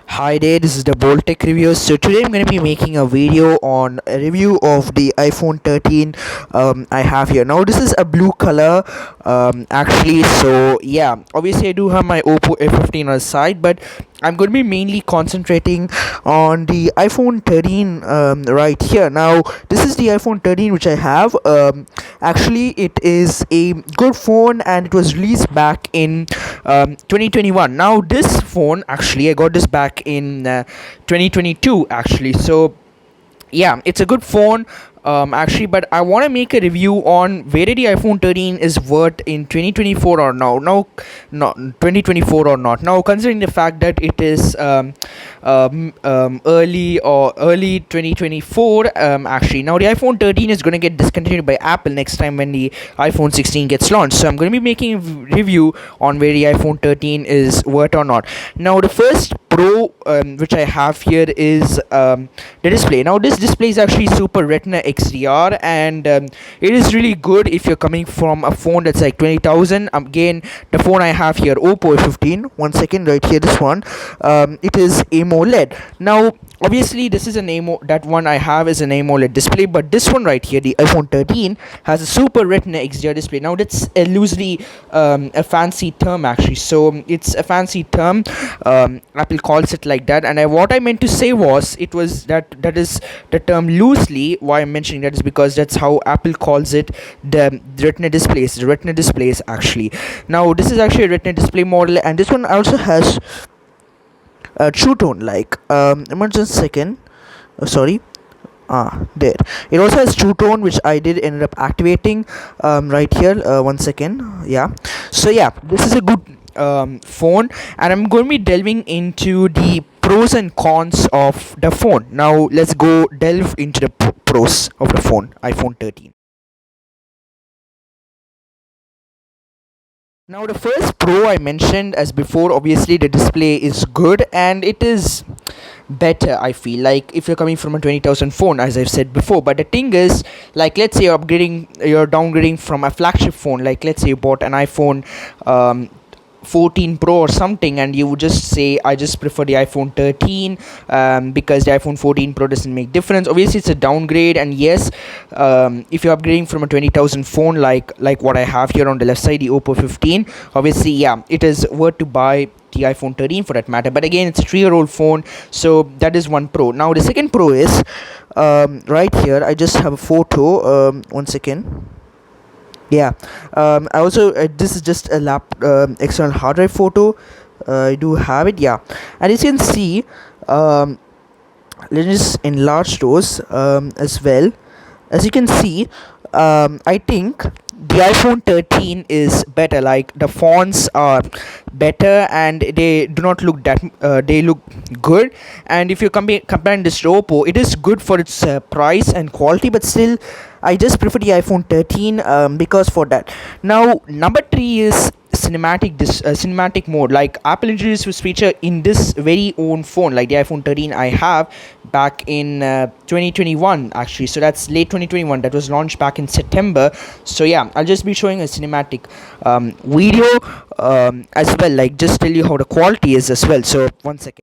Hi there, this is the Bolt Tech Review. So today I'm going to be making a video on a review of the iPhone 13 I have here. Now this is a blue color actually. So yeah, obviously I do have my Oppo A15 on the side, but I'm going to be mainly concentrating on the iPhone 13 right here. Now this is the iPhone 13 which I have. Actually it is a good phone and it was released back in 2021. Now this phone, actually I got this back in 2022 actually. So yeah, it's a good phone actually, but I want to make a review on whether the iPhone 13 is worth in 2024 or not 2024 or not. Now considering the fact that it is early 2024, actually now the iPhone 13 is going to get discontinued by Apple next time when the iPhone 16 gets launched. So I'm going to be making a review on where the iPhone 13 is worth or not. Now the first pro which I have here is the display. Now this display is actually Super Retina XDR, and it is really good if you're coming from a phone that's like 20,000. Again, the phone I have here, Oppo A15. One second, right here, this one. It is AMOLED. Now obviously this is an that one I have is an AMOLED display, but this one right here, the iPhone 13, has a Super Retina XDR display. Now that's loosely a fancy term actually. So it's a fancy term. Apple calls it like that, and what I meant to say was that is the term loosely. Why I'm mentioning that is because that's how Apple calls it, the retina displays actually. Now this is actually a retina display model, and this one also has true tone, like just a second, sorry, there, it also has true tone, which I did ended up activating right here. One second, yeah. So yeah, this is a good phone, and I'm going to be delving into the pros and cons of the phone. Now let's go delve into the pros of the phone, iPhone 13. Now the first pro I mentioned as before, obviously the display is good and it is better, I feel like, if you're coming from a 20,000 phone, as I've said before. But the thing is, like, let's say you're downgrading from a flagship phone, like let's say you bought an iPhone 14 Pro or something, and you would just say I just prefer the iPhone 13 because the iPhone 14 Pro doesn't make difference. Obviously it's a downgrade, and yes, if you're upgrading from a 20,000 phone like what I have here on the left side, the Oppo 15, obviously yeah, it is worth to buy the iPhone 13 for that matter. But again, it's a 3-year-old phone, so that is one pro. Now the second pro is right here, I just have a photo. One second. Yeah, I also this is just a external hard drive photo. I do have it, yeah. And as you can see, let's just enlarge those as well. As you can see, I think the iPhone 13 is better. Like, the fonts are better and they do not look that they look good. And if you comparing this to Oppo, it is good for its price and quality, but still I just prefer the iPhone 13 because for that. Now number 3 is cinematic mode. Like, Apple introduced this feature in this very own phone, like the iPhone 13 I have back in 2021 actually. So that's late 2021, that was launched back in September. So yeah, I'll just be showing a cinematic video as well, like just tell you how the quality is as well. So one second.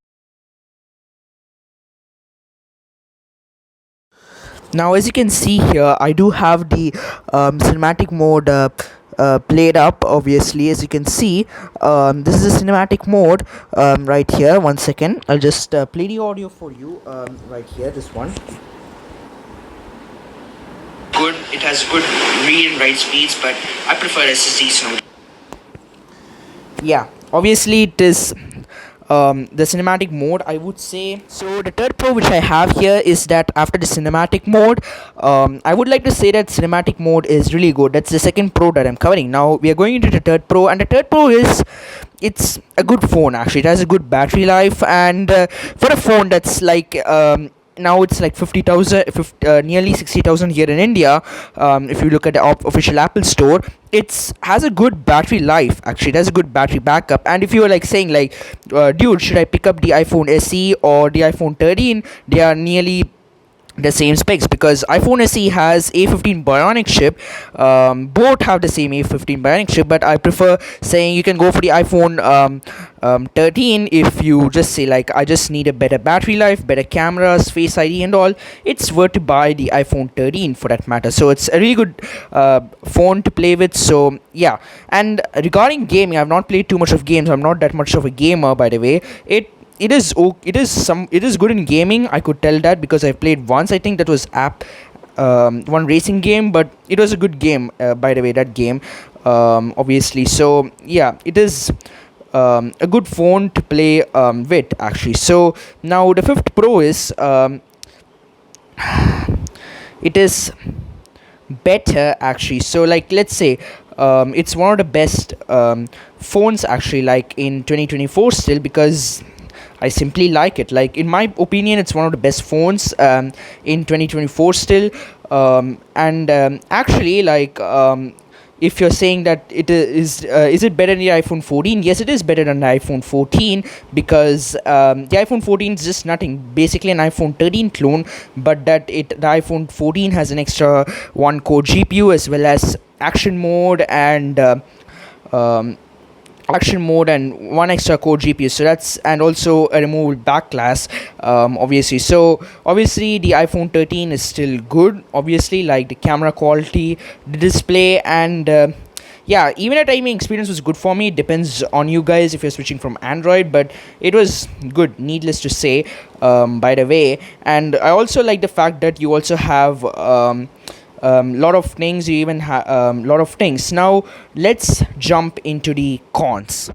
Now as you can see here, I do have the cinematic mode played up. Obviously, as you can see, this is a cinematic mode right here. One second, I'll just play the audio for you right here, this one. Good, it has good read and write speeds, but I prefer SSDs now. Yeah, obviously it is the cinematic mode, I would say. So the third pro which I have here is that after the cinematic mode, I would like to say that cinematic mode is really good. That's the second pro that I'm covering. Now we are going into the third pro, and the third pro is it's a good phone actually. It has a good battery life, and for a phone that's like now it's like 50,000, nearly 60,000 here in India. If you look at the official Apple store, it has a good battery life actually. It has a good battery backup. And if you are like saying like, dude, should I pick up the iPhone SE or the iPhone 13? They are nearly the same specs, because iPhone SE has A15 Bionic chip. Both have the same A15 Bionic chip, but I prefer saying you can go for the iPhone 13 if you just say like I just need a better battery life, better cameras, Face ID, and all. It's worth to buy the iPhone 13 for that matter. So it's a really good phone to play with. So yeah, and regarding gaming, I've not played too much of games. I'm not that much of a gamer, by the way. It is good in gaming. I could tell that because I played once. I think that was one racing game, but it was a good game, by the way, that game. Obviously, so yeah, it is a good phone to play with, actually. So now the fifth Pro is it is better, actually. So like, let's say it's one of the best phones, actually, like in 2024 still, because I simply like it. Like, in my opinion, it's one of the best phones in 2024 still. And actually, like, if you're saying that is it better than the iPhone 14? Yes, it is better than the iPhone 14, because the iPhone 14 is just nothing, basically an iPhone 13 clone, but the iPhone 14 has an extra one core GPU, as well as um, action mode and one extra core GPU. So that's, and also a removable back glass, obviously. So obviously the iPhone 13 is still good, obviously, like the camera quality, the display, and yeah, even a timing experience was good for me. It depends on you guys if you're switching from Android, but it was good, needless to say, by the way. And I also like the fact that you also have lot of things. You even have lot of things. Now let's jump into the cons.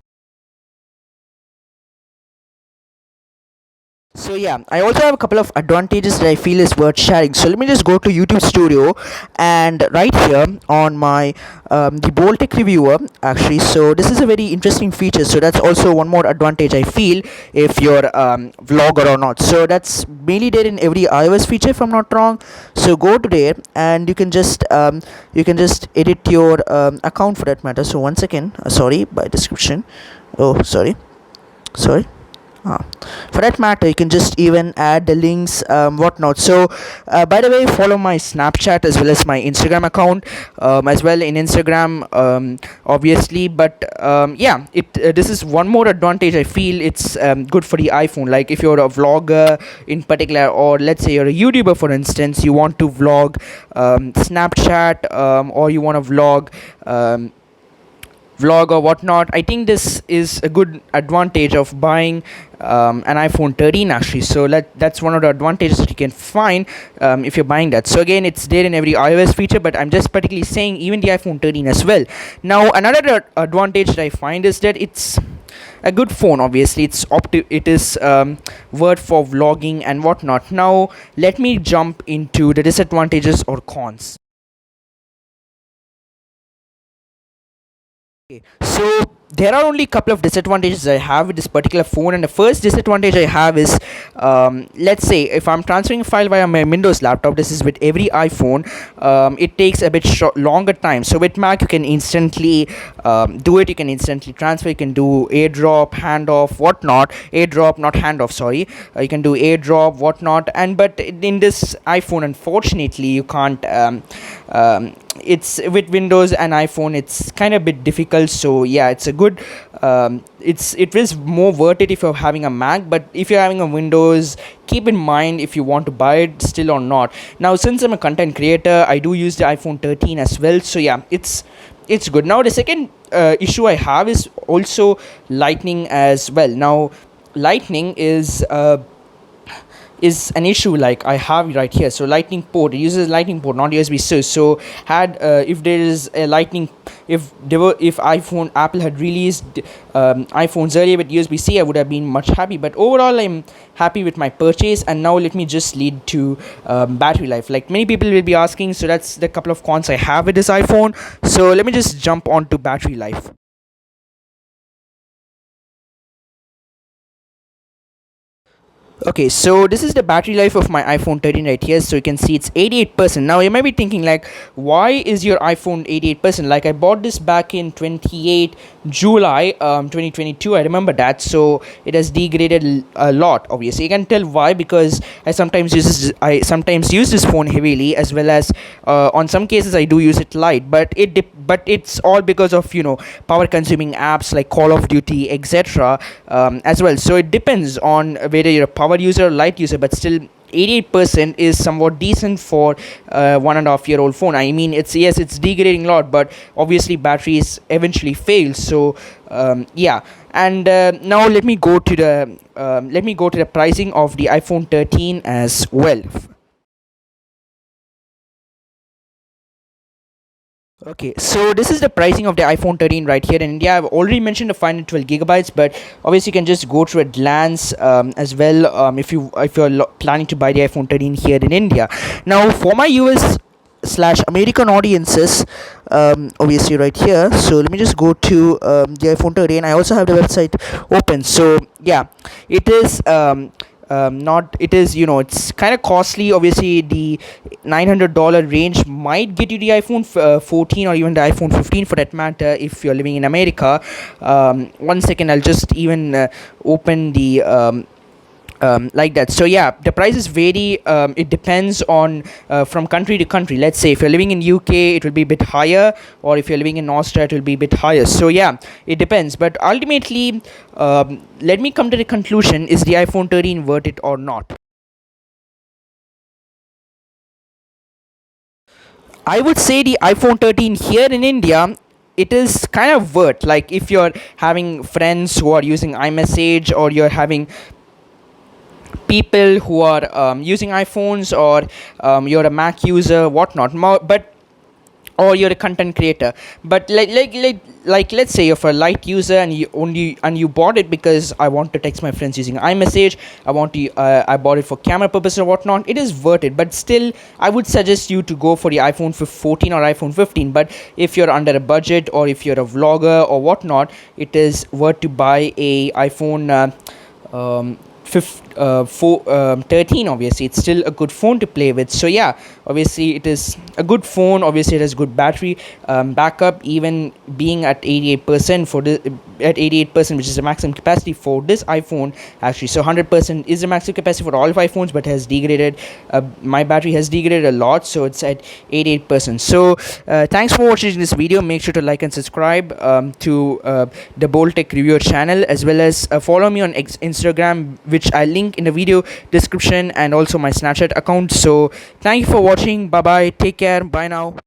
So yeah, I also have a couple of advantages that I feel is worth sharing. So let me just go to YouTube Studio, and right here on my the Boltec reviewer, actually. So this is a very interesting feature. So that's also one more advantage I feel if you're vlogger or not. So that's mainly there in every iOS feature, if I'm not wrong. So go to there, and you can just edit your account for that matter. So one second, sorry, by description. Oh, sorry. Ah. For that matter, you can just even add the links, whatnot. So by the way, follow my Snapchat as well as my Instagram account, as well in Instagram, obviously. But yeah, it this is one more advantage I feel. It's good for the iPhone. Like, if you're a vlogger in particular, or let's say you're a YouTuber, for instance, you want to vlog Snapchat, or you want to vlog or whatnot. I think this is a good advantage of buying an iPhone 13, actually. So that's one of the advantages that you can find if you're buying that. So again, it's there in every iOS feature, but I'm just particularly saying even the iPhone 13 as well. Now another advantage that I find is that it's a good phone. Obviously, it is worth for vlogging and whatnot. Now let me jump into the disadvantages or cons. Okay, so there are only a couple of disadvantages I have with this particular phone, and the first disadvantage I have is, let's say if I'm transferring a file via my Windows laptop, this is with every iPhone, it takes a bit longer time. So with Mac, you can instantly do it. You can instantly transfer. You can do AirDrop, handoff, whatnot. AirDrop, not handoff. Sorry. You can do AirDrop, whatnot. But in this iPhone, unfortunately, you can't. It's with Windows and iPhone, it's kind of a bit difficult. So yeah, it's a good it is more worth it if you're having a Mac, but if you're having a Windows, keep in mind if you want to buy it still or not. Now, since I'm a content creator, I do use the iPhone 13 as well. So yeah, it's good. Now the second issue I have is also lightning as well. Now lightning is an issue, like I have right here. So lightning port, it uses lightning port, not USB-C. So had if there is a lightning, if Apple had released iPhones earlier with USB-C, I would have been much happy. But overall, I'm happy with my purchase. And now let me just lead to battery life, like many people will be asking. So that's the couple of cons I have with this iPhone. So let me just jump on to battery life. Okay, so this is the battery life of my iPhone 13 right here. So you can see it's 88%. Now you might be thinking like, why is your iPhone 88%? Like I bought this back in 28 July 2022. I remember that. So it has degraded a lot. Obviously, you can tell why, because I sometimes use this phone heavily, as well as on some cases I do use it light. But it's all because of power consuming apps like Call of Duty, etc. As well. So it depends on whether you're a power user or light user, but still 88% is somewhat decent for 1.5-year-old phone. I mean, it's degrading a lot, but obviously batteries eventually fail. So yeah. And now let me go to the pricing of the iPhone 13 as well. Okay, so this is the pricing of the iPhone 13 right here in India. I've already mentioned the 512 gigabytes, but obviously you can just go through a glance as well, if you're planning to buy the iPhone 13 here in India. Now, for my US slash American audiences, obviously right here. So let me just go to the iPhone 13. I also have the website open. So yeah, it is. Not it is it's kind of costly. Obviously the $900 range might get you the iPhone 14 or even the iPhone 15 for that matter if you're living in America. One second, I'll just even open the like that. So yeah, the prices vary. It depends on from country to country. Let's say if you're living in UK, it will be a bit higher, or if you're living in Austria, it will be a bit higher. So yeah, it depends, but ultimately let me come to the conclusion: is the iPhone 13 worth it or not? I would say the iPhone 13 here in India, it is kind of worth. Like if you're having friends who are using iMessage, or you're having people who are using iPhones, or you're a Mac user, whatnot. But or you're a content creator, but like let's say you're a light user, and you bought it because I want to text my friends using iMessage. I bought it for camera purposes or whatnot. It is worth it, but still I would suggest you to go for the iPhone 14 or iPhone 15. But if you're under a budget, or if you're a vlogger or whatnot, it is worth to buy a iPhone 13. Obviously it's still a good phone to play with. So yeah, obviously it is a good phone. Obviously it has good battery backup, even being at 88% for the at 88%, which is the maximum capacity for this iPhone actually. So 100% is the maximum capacity for all of iPhones, but has degraded my battery has degraded a lot, so it's at 88%. So thanks for watching this video. Make sure to like and subscribe to the Bold Tech Reviewer channel, as well as follow me on Instagram, which I link in the video description, and also my Snapchat account. So thank you for watching. Bye bye, take care, bye now.